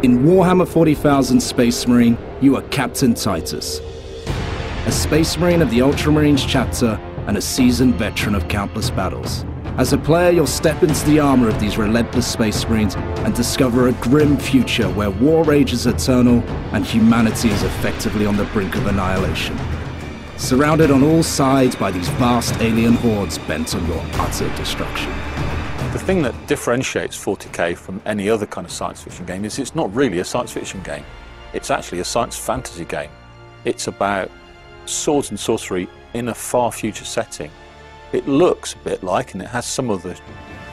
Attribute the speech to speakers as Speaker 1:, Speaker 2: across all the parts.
Speaker 1: In Warhammer 40,000 Space Marine, you are Captain Titus, a Space Marine of the Ultramarines chapter and a seasoned veteran of countless battles. As a player, you'll step into the armor of these relentless Space Marines and discover a grim future where war rages eternal and humanity is effectively on the brink of annihilation. Surrounded on all sides by these vast alien hordes bent on your utter destruction.
Speaker 2: The thing that differentiates 40k from any other kind of science fiction game is it's not really a science fiction game. It's actually a science fantasy game. It's about swords and sorcery in a far future setting. It looks a bit like, and it has some of the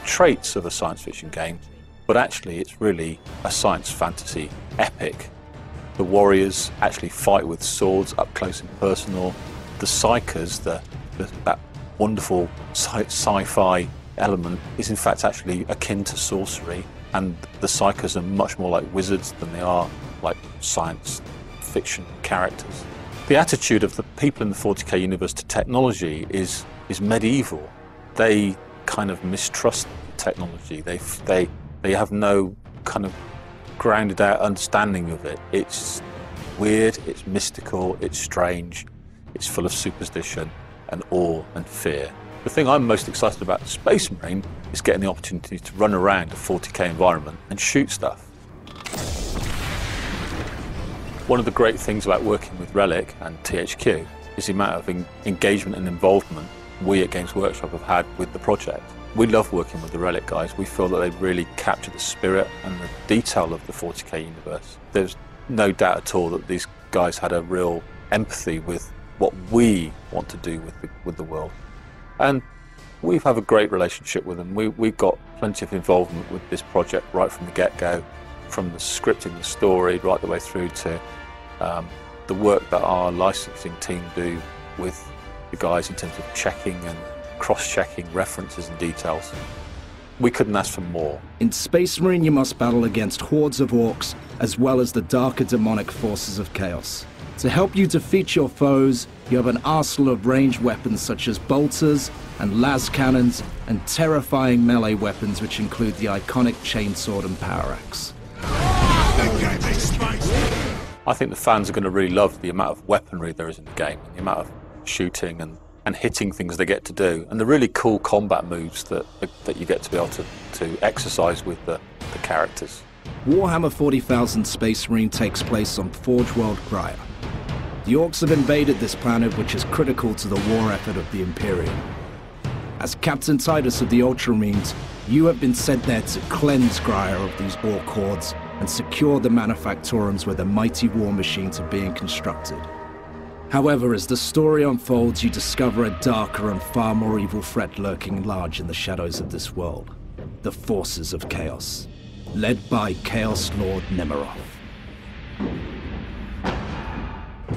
Speaker 2: traits of a science fiction game, but actually it's really a science fantasy epic. The warriors actually fight with swords up close and personal. The psychers, that wonderful sci-fi element, is in fact actually akin to sorcery, and the psychers are much more like wizards than they are like science fiction characters. The attitude of the people in the 40k universe to technology is medieval. They kind of mistrust technology. They have no kind of grounded out understanding of it. It's weird, it's mystical, it's strange, it's full of superstition and awe and fear. The thing I'm most excited about Space Marine is getting the opportunity to run around a 40k environment and shoot stuff. One of the great things about working with Relic and THQ is the amount of engagement and involvement we at Games Workshop have had with the project. We love working with the Relic guys. We feel that they really capture the spirit and the detail of the 40k universe. There's no doubt at all that these guys had a real empathy with what we want to do with the world. And we have a great relationship with them. We've got plenty of involvement with this project right from the get-go, from the scripting the story right the way through to the work that our licensing team do with the guys in terms of checking and cross-checking references and details. We couldn't ask for more.
Speaker 1: In Space Marine, you must battle against hordes of orcs, as well as the darker demonic forces of chaos. To help you defeat your foes, you have an arsenal of ranged weapons such as bolters and las cannons, and terrifying melee weapons which include the iconic chainsword and power axe.
Speaker 2: I think the fans are going to really love the amount of weaponry there is in the game, and the amount of shooting and hitting things they get to do, and the really cool combat moves that you get to be able to exercise with the characters.
Speaker 1: Warhammer 40,000 Space Marine takes place on Forge World Graia. The orcs have invaded this planet, which is critical to the war effort of the Imperium. As Captain Titus of the Ultramarines, you have been sent there to cleanse Graia of these orc hordes and secure the manufactorums where the mighty war machines are being constructed. However, as the story unfolds, you discover a darker and far more evil threat lurking large in the shadows of this world. The forces of chaos, led by Chaos Lord Nemeroth.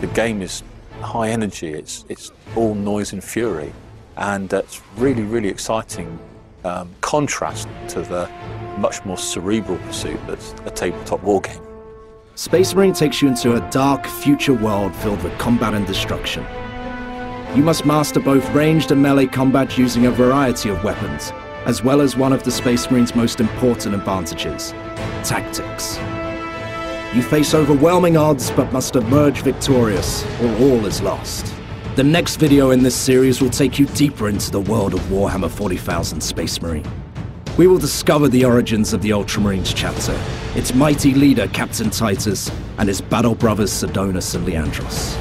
Speaker 2: The game is high energy, it's all noise and fury, and it's really, really exciting contrast to the much more cerebral pursuit that's a tabletop war game.
Speaker 1: Space Marine takes you into a dark, future world filled with combat and destruction. You must master both ranged and melee combat using a variety of weapons, as well as one of the Space Marine's most important advantages, tactics. You face overwhelming odds, but must emerge victorious, or all is lost. The next video in this series will take you deeper into the world of Warhammer 40,000 Space Marine. We will discover the origins of the Ultramarines chapter, its mighty leader Captain Titus, and his battle brothers Sidonus and Leandros.